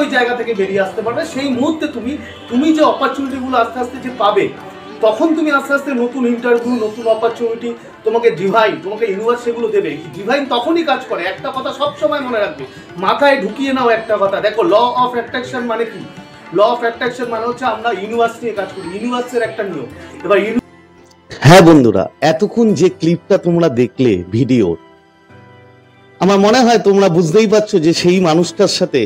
ওই জায়গা থেকে বেরিয়ে আসতে পারবে। সেই মুহূর্তে তুমি যে অপরচুনিটিগুলো আস্তে আস্তে যে পাবে, তখন তুমি আস্তে আস্তে নতুন ইন্টারভিউ, নতুন অপরচুনিটি তোমাকে ডিভাইন, তোমাকে ইউনিভার্স সেগুলো দেবে। ডিভাইন তখনই কাজ করে। একটা কথা সবসময় মনে রাখবে, মাথায় ঢুকিয়ে নাও একটা কথা। দেখো, ল অফ অ্যাট্রাকশন মানে কি? ল অফ অ্যাট্রাকশন মানে হচ্ছে আমরা ইউনিভার্স নিয়ে কাজ করি, ইউনিভার্সের একটা নিয়ম। এবার হ্যাঁ বন্ধুরা, এতক্ষণ যে ক্লিপটা তোমরা দেখলে ভিডিও, আমার মনে হয় তোমরা বুঝতেই পারছো যে সেই মানুষটার সাথে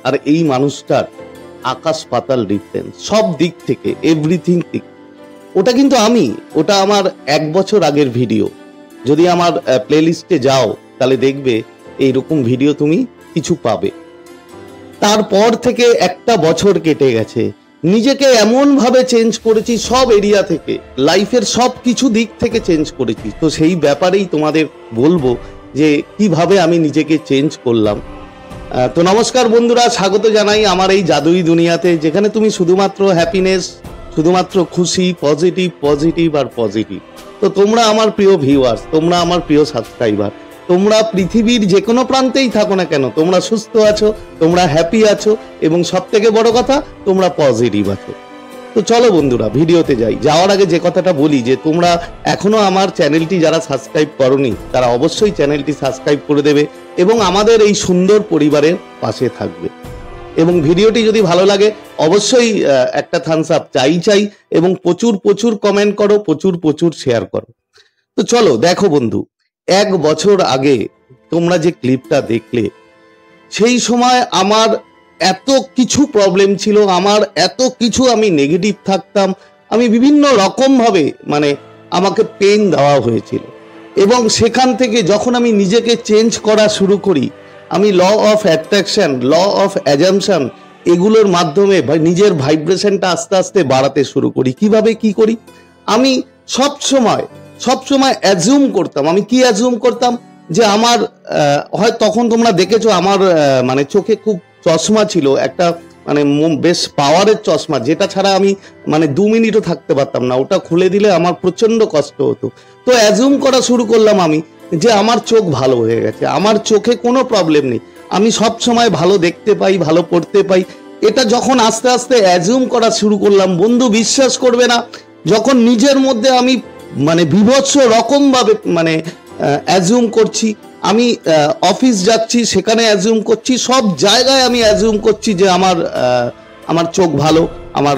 আর এই মানুষটার আকাশ পাতাল ডিফারেন্স, সব দিক থেকে, এভরিথিং দিক। ওটা কিন্তু ওটা আমার 1 বছর আগের ভিডিও। যদি আমার প্লেলিস্টে যাও তাহলে দেখবে এইরকম ভিডিও তুমি কিছু পাবে। তারপর থেকে 1টা বছর কেটে গেছে, নিজেকে এমন ভাবে চেঞ্জ করেছি, সব এরিয়া থেকে, লাইফের সব কিছু দিক থেকে চেঞ্জ করেছি। তো সেই ব্যাপারেই তোমাদের বলবো যে কিভাবে আমি নিজেকে চেঞ্জ করলাম। তো নমস্কার বন্ধুরা, স্বাগত জানাই আমার এই জাদুই দুনিয়াতে, যেখানে তুমি শুধুমাত্র হ্যাপিনেস, শুধুমাত্র খুশি, পজিটিভ আর পজিটিভ। তো তোমরা আমার প্রিয় ভিউয়ার্স, তোমরা আমার প্রিয় সাবস্ক্রাইবার, তোমরা পৃথিবীর যে কোনো প্রান্তেই থাকো না কেন, তোমরা সুস্থ আছো, তোমরা হ্যাপি আছো, এবং সব থেকে বড় কথা তোমরা পজিটিভ আছো। তো চলো বন্ধুরা ভিডিওতে যাওয়ার আগে যে কথাটা বলি, যে তোমরা এখনো আমার চ্যানেলটি যারা সাবস্ক্রাইব করোনি তারা অবশ্যই চ্যানেলটি সাবস্ক্রাইব করে দেবে এবং আমাদের এই সুন্দর পরিবারের পাশে থাকবে। এবং ভিডিওটি যদি ভালো লাগে অবশ্যই একটা থামস আপ চাই, এবং প্রচুর কমেন্ট করো, প্রচুর শেয়ার করো। তো চলো দেখো বন্ধু, 1 বছর আগে তোমরা যে ক্লিপটা দেখলে, সেই সময় আমার এত কিছু প্রবলেম ছিল, আমার এত কিছু, আমি নেগেটিভ থাকতাম, আমি বিভিন্ন রকম ভাবে আমাকে পেন দেওয়া হয়েছিল। এবং সেখান থেকে যখন আমি নিজেকে চেঞ্জ করা শুরু করি, আমি law of attraction, law of assumption, এগুলোর মাধ্যমে নিজের ভাইব্রেশনটা আস্তে আস্তে বাড়াতে শুরু করি। কিভাবে কি করি? আমি সবসময় অ্যাজিউম করতাম। আমি কি অ্যাজিউম করতাম? যে আমার হয় তখন তোমরা দেখেছো আমার চোখে খুব চশমা ছিল, একটা বেশ পাওয়ারের চশমা, যেটা ছাড়া আমি 2 মিনিটও থাকতে পারতাম না। ওটা খুলে দিলে আমার প্রচন্ড কষ্ট হতো। তো অ্যাজিউম করা শুরু করলাম আমি যে আমার চোখ ভালো হয়ে গেছে, আমার চোখে কোনো প্রবলেম নেই, আমি সব সময় ভালো দেখতে পাই, ভালো পড়তে পাই। এটা যখন আস্তে আস্তে অ্যাজিউম করা শুরু করলাম, বন্ধু বিশ্বাস করবে না, যখন নিজের মধ্যে আমি বিভৎস রকম ভাবে অ্যাজিউম করছি, আমি অফিস যাচ্ছি সেখানে অ্যাজিউম করছি, সব জায়গায় আমি অ্যাজিউম করছি যে আমার চোখ ভালো, আমার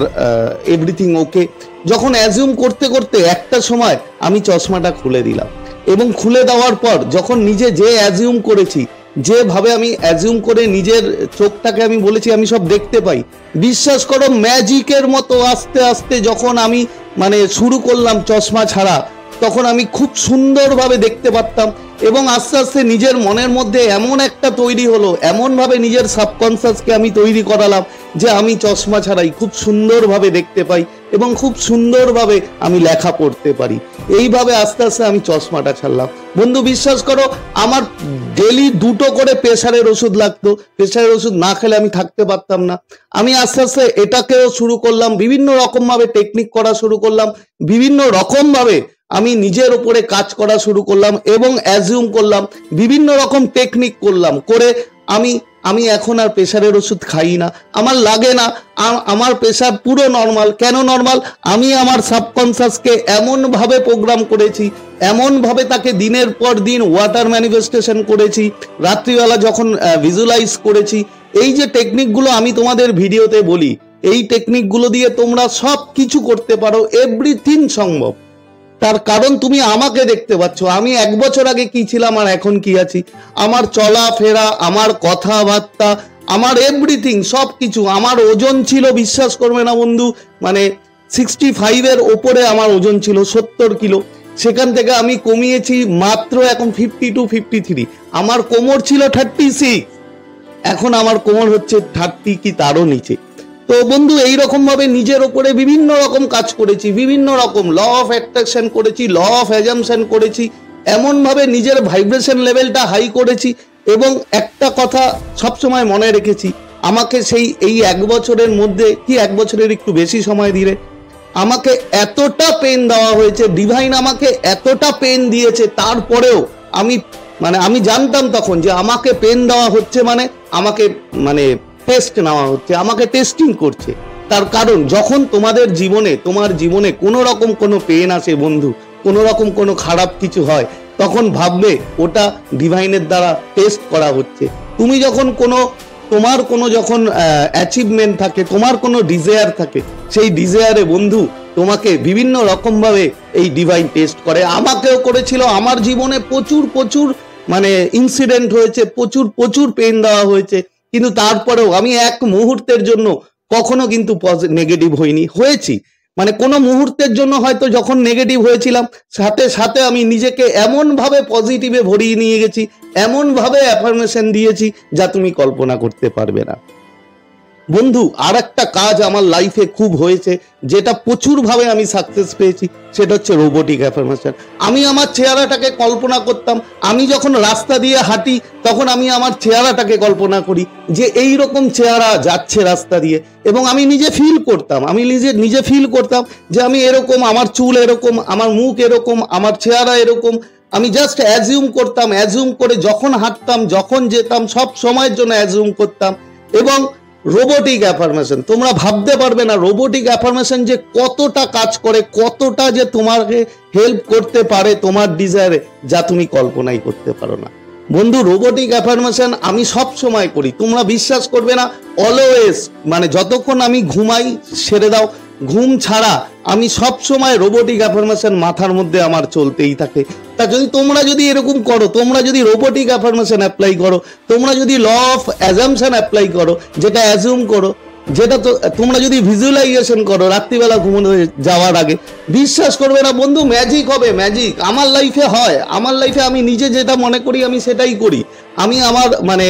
এভরিথিং ওকে। যখন অ্যাজিউম করতে করতে একটা সময় আমি চশমাটা খুলে দিলাম, এবং খুলে দেওয়ার পর যখন নিজে যে অ্যাজিউম করেছি, যেভাবে আমি অ্যাজিউম করে নিজের চোখটাকে আমি বলেছি আমি সব দেখতে পাই, বিশ্বাস করো ম্যাজিকের মতো আস্তে আস্তে যখন আমি শুরু করলাম চশমা ছাড়া, তখন আমি খুব সুন্দরভাবে দেখতে পারতাম। এবং আস্তে আস্তে নিজের মনের মধ্যে এমন একটা তৈরি হলো, এমনভাবে নিজের সাবকনসিয়াসকে আমি তৈরি করালাম যে আমি চশমা ছাড়াই খুব সুন্দরভাবে দেখতে পাই এবং খুব সুন্দরভাবে আমি লেখা পড়তে পারি। এইভাবে আস্তে আস্তে আমি চশমাটা ছাড়লাম। বন্ধু বিশ্বাস করো, আমার ডেলি 2টো করে প্রেশারের ওষুধ লাগতো, প্রেশারের ওষুধ না খেলে আমি থাকতে পারতাম না। আমি আস্তে আস্তে এটাকেও শুরু করলাম, বিভিন্ন রকমভাবে টেকনিক করা শুরু করলাম, বিভিন্ন রকমভাবে আমি নিজের উপরে কাজ করা শুরু করলাম এবং অ্যাজিউম করলাম, বিভিন্ন রকম টেকনিক করলাম, করে আমি এখন আর প্রেশারের ওষুধ খাই না, আমার লাগে না, আমার প্রেশার পুরো নর্মাল। কেন নর্মাল? আমি আমার সাবকনসিয়াসকে এমনভাবে প্রোগ্রাম করেছি, এমনভাবে তাকে দিনের পর দিন ওয়াটার ম্যানিফেস্টেশন করেছি, রাত্রিবেলা যখন ভিজুয়ালাইজ করেছি। এই যে টেকনিকগুলো আমি তোমাদের ভিডিওতে বলি, এই টেকনিকগুলো দিয়ে তোমরা সব কিছু করতে পারো, এভরিথিং সম্ভব। তার কারণ তুমি আমাকে দেখতে পাচ্ছ, আমি 1 বছর আগে কি ছিলাম আর এখন কি আছি। আমার চলাফেরা, আমার কথাবার্তা, আমার এভরিথিং, সব কিছু। আমার ওজন ছিল, বিশ্বাস করবে না বন্ধু, 65-এর ওপরে আমার ওজন ছিল, 70 কিলো। সেখান থেকে আমি কমিয়েছি মাত্র এখন 52-53। আমার কোমর ছিল 36, এখন আমার কোমর হচ্ছে 30 কি তারও নিচে। তো বন্ধু এইরকম ভাবে নিজের ওপরে বিভিন্ন রকম কাজ করেছি, বিভিন্ন রকম ল অফ অ্যাট্রাকশন করেছি, ল অফ অ্যাজাম্পশন করেছি, এমন ভাবে নিজের ভাইব্রেশন লেভেলটা হাই করেছি। এবং একটা কথা সবসময় মনে রেখেছি, আমাকে এই 1 বছরের মধ্যে, কি 1 বছরের একটু বেশি সময় ধরে আমাকে এতটা পেন দেওয়া হয়েছে, ডিভাইন আমাকে এতটা পেন দিয়েছে, তারপরেও আমি আমি জানতাম তখন যে আমাকে পেন দেওয়া হচ্ছে, আমাকে টেস্ট নেওয়া হচ্ছে, আমাকে টেস্টিং করছে। তার কারণ যখন তোমার জীবনে কোনো রকম কোনো পেন আসে বন্ধু, কোনো রকম কোনো খারাপ কিছু হয়, তখন ভাববে ওটা ডিভাইনের দ্বারা টেস্ট করা হচ্ছে। তুমি যখন তোমার কোনো যখন অ্যাচিভমেন্ট থাকে, তোমার কোনো ডিজায়ার থাকে, সেই ডিজায়ারে বন্ধু তোমাকে বিভিন্ন রকম ভাবে এই ডিভাইন টেস্ট করে। আমাকেও করেছিল, আমার জীবনে প্রচুর মানে ইনসিডেন্ট হয়েছে, প্রচুর পেন দেওয়া হয়েছে, কিন্তু তারপরেও আমি এক মুহূর্তের জন্য কখনো কিন্তু নেগেটিভ হয়েছি। মানে কোনো মুহূর্তের জন্য হয়তো যখন নেগেটিভ হয়েছিলাম, সাথে সাথে আমি নিজেকে এমন ভাবে পজিটিভে ভরিয়ে নিয়ে গেছি, এমন ভাবে অ্যাফার্মেশন দিয়েছি যা তুমি কল্পনা করতে পারবে না। বন্ধু, আর একটা কাজ আমার লাইফে খুব হয়েছে, যেটা প্রচুর ভাবে আমি সাকসেস পেয়েছি, সেটা হচ্ছে রোবোটিক অ্যাফার্মেশন। আমি আমার চেহারাটাকে কল্পনা করতাম, আমি যখন রাস্তা দিয়ে হাঁটি তখন আমি আমার চেহারাটাকে কল্পনা করি যে এই রকম চেহারা যাচ্ছে রাস্তা দিয়ে, এবং আমি নিজে ফিল করতাম যে আমি এরকম, আমার চুল এরকম, আমার মুখ এরকম, আমার চেহারা এরকম। আমি জাস্ট অ্যাজিউম করে যখন হাঁটতাম, যখন যেতাম, সব সময়ের জন্য অ্যাজিউম করতাম। এবং রোবোটিক অ্যাফার্মেশন, তোমরা ভাবতে পারবে না রোবোটিক অ্যাফার্মেশন যে কতটা কাজ করে, কতটা যে তোমাকে হেল্প করতে পারে তোমার ডিজায়ারে, যা তুমি কল্পনাই করতে পারো না। বন্ধু, রোবোটিক অ্যাফার্মেশন আমি সব সময় করি, তোমরা বিশ্বাস করবে না, অলওয়েজ, মানে যতক্ষণ আমি ঘুমাই, সেরে দাও, ঘুম ছাড়া আমি সব সময় রোবোটিক অ্যাফার্মেশন মাথার মধ্যে আমার চলতেই থাকে। তা তোমরা যদি এরকম করো, তোমরা যদি রোবোটিক অ্যাফার্মেশন অ্যাপ্লাই করো, তোমরা যদি ল অফ অ্যাজাম্পশন অ্যাপ্লাই করো, যেটা অ্যাজিউম করো, যেটা তো তোমরা যদি ভিজুয়ালাইজেশন করো রাত্রিবেলা ঘুমানো যাওয়ার আগে, বিশ্বাস করবে না বন্ধু, ম্যাজিক হবে, ম্যাজিক আমার লাইফে হয়। আমার লাইফে আমি নিজে যেটা মনে করি আমি সেটাই করি। আমি আমার মানে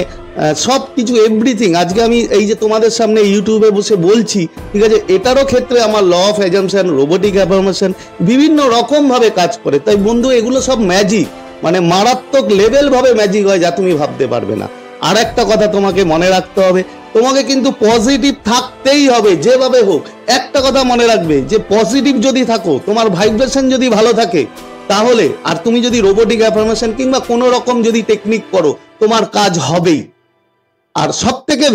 সব কিছু এভরিথিং, আজকে আমি এই যে তোমাদের সামনে ইউটিউবে বসে বলছি, ঠিক আছে, এটারও ক্ষেত্রে আমার law of assumption, robotic affirmation বিভিন্ন রকম ভাবে কাজ করে। তাই বন্ধু, এগুলো সব ম্যাজিক, মানে মারাত্মক লেভেল ভাবে ম্যাজিক হয়, যা তুমি ভাবতে পারবে না। আর একটা কথা তোমাকে মনে রাখতে হবে, তোমাকে কিন্তু পজিটিভ থাকতেই হবে যেভাবে হোক। একটা কথা মনে রাখবে, যে পজিটিভ যদি থাকো, তোমার ভাইব্রেশন যদি ভালো থাকে, তাহলে আর তুমি যদি রোবোটিক অ্যাফার্মেশন কিংবা কোনো রকম যদি টেকনিক করো, তোমার কাজ হবেই। আর সব থেকে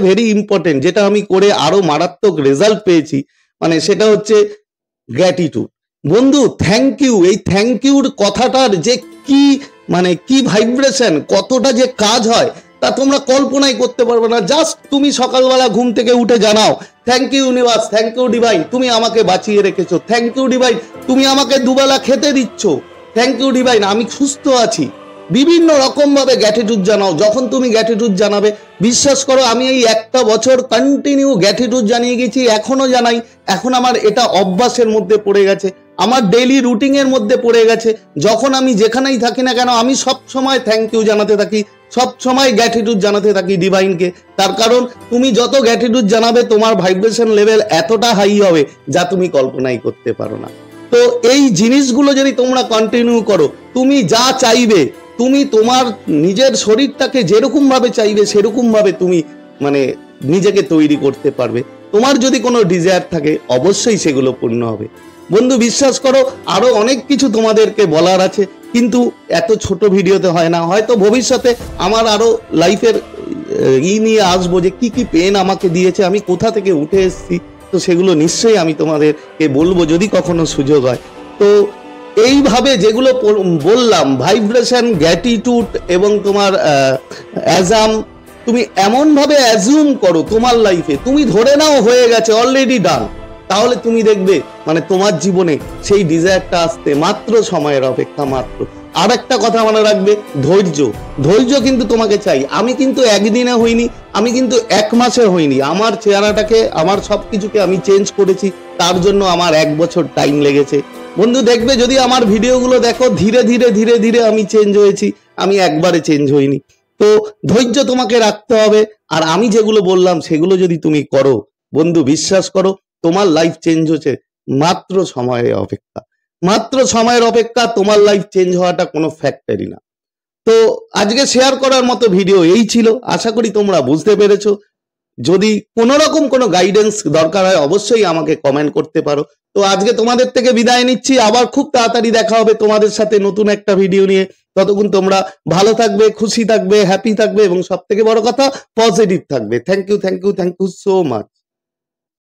ভেরি ইম্পর্টেন্ট যেটা আমি করে আরো মারাত্মক রেজাল্ট পেয়েছি, মানে সেটা হচ্ছে গ্র্যাটিটিউড। বন্ধু, থ্যাংক ইউ, এই থ্যাংক ইউর কথাটার যে কি ভাইব্রেশন, কতটা যে কাজ হয়, তা তোমরা কল্পনাই করতে পারবে না। জাস্ট তুমি সকালবেলা ঘুম থেকে উঠে জানাও, thank you universe, thank you divine, তুমি আমাকে বাঁচিয়ে রেখেছো, থ্যাংক ইউ ডিভাইন, তুমি আমাকে দুবেলা খেতে দিচ্ছ, থ্যাংক ইউ ডিভাইন, আমি সুস্থ আছি। বিভিন্ন রকম ভাবে গ্র্যাটিটিউড জানাও। যখন তুমি গ্র্যাটিটিউড জানাবে, বিশ্বাস করো, আমি এই একটা বছর কন্টিনিউ গ্র্যাটিটিউড জানিয়ে গেছি, এখনো জানাই। এখন আমার এটা অভ্যাসের মধ্যে পড়ে গেছে, আমার ডেইলি রুটিনের মধ্যে পড়ে গেছে। যখন আমি যেখানেই থাকি না কেন, আমি সব সময় থ্যাংক ইউ জানাতে থাকি, সব সময় গ্র্যাটিটিউড জানাতে থাকি ডিভাইনকে। তার কারণ তুমি যত গ্র্যাটিটিউড জানাবে, তোমার ভাইব্রেশন লেভেল এতটা হাই হবে যা তুমি কল্পনাই করতে পারো না। তো এই জিনিসগুলো যদি তোমরা কন্টিনিউ করো, তুমি যা চাইবে, তুমি তোমার নিজের শরীরটাকে যেরকম ভাবে চাইবে সেরকম ভাবে তুমি মানে নিজেকে তৈরি করতে পারবে। তোমার যদি কোনো ডিজায়ার থাকে, অবশ্যই সেগুলো পূর্ণ হবে। বন্ধু, বিশ্বাস করো, আরো অনেক কিছু তোমাদেরকে বলার আছে, কিন্তু এত ছোট ভিডিওতে হয় না। হয়তো ভবিষ্যতে আমার আরো লাইফের নিয়ে আসবো, যে কি কি পেন আমাকে দিয়েছে, আমি কোথা থেকে উঠে এসেছি, তো সেগুলো নিশ্চয়ই আমি তোমাদেরকে বলবো যদি কখনো সুযোগ হয়। তো এইভাবে যেগুলো বললাম, ভাইব্রেশন, গ্র্যাটিটিউড এবং তোমার অ্যাজাম, তুমি এমন ভাবে অ্যাজিউম করো তোমার লাইফে, তুমি ধরে নাও হয়ে গেছে, অলরেডি ডান, তাহলে তুমি দেখবে মানে তোমার জীবনে সেই ডিজায়ারটা আসতে মাত্র সময়ের অপেক্ষা, মাত্র। আর একটা কথা মনে রাখবে, ধৈর্য কিন্তু তোমাকে চাই। আমি কিন্তু একদিনে হইনি, আমি কিন্তু এক মাসে হইনি, আমার চেহারাটাকে, আমার সবকিছুকে আমি চেঞ্জ করেছি, তার জন্য আমার 1 বছর টাইম লেগেছে। বন্ধু, দেখবে যদি আমার ভিডিওগুলো দেখো, ধীরে ধীরে আমি চেঞ্জ হয়েছি, আমি একবারে চেঞ্জ হইনি। তো ধৈর্য তোমাকে রাখতে হবে। আর আমি যেগুলো বললাম সেগুলো যদি তুমি করো, বন্ধু বিশ্বাস করো, তোমার লাইফ চেঞ্জ হচ্ছে মাত্র সময়ের অপেক্ষা, তোমার লাইফ চেঞ্জ হওয়াটা কোনো ফ্যাক্টরি না। তো আজকে শেয়ার করার মতো ভিডিও এই ছিল, আশা করি তোমরা বুঝতে পেরেছো। যদি কোনো রকম কোনো গাইডেন্স দরকার হয় অবশ্যই আমাকে কমেন্ট করতে পারো। তো আজকে তোমাদের থেকে বিদায় নিচ্ছি, আবার খুব তাড়াতাড়ি দেখা হবে তোমাদের সাথে নতুন একটা ভিডিও নিয়ে। ততক্ষণ তোমরা ভালো থাকবে, খুশি থাকবে, হ্যাপি থাকবে এবং সব থেকে বড় কথা পজিটিভ থাকবে। Thank you so much.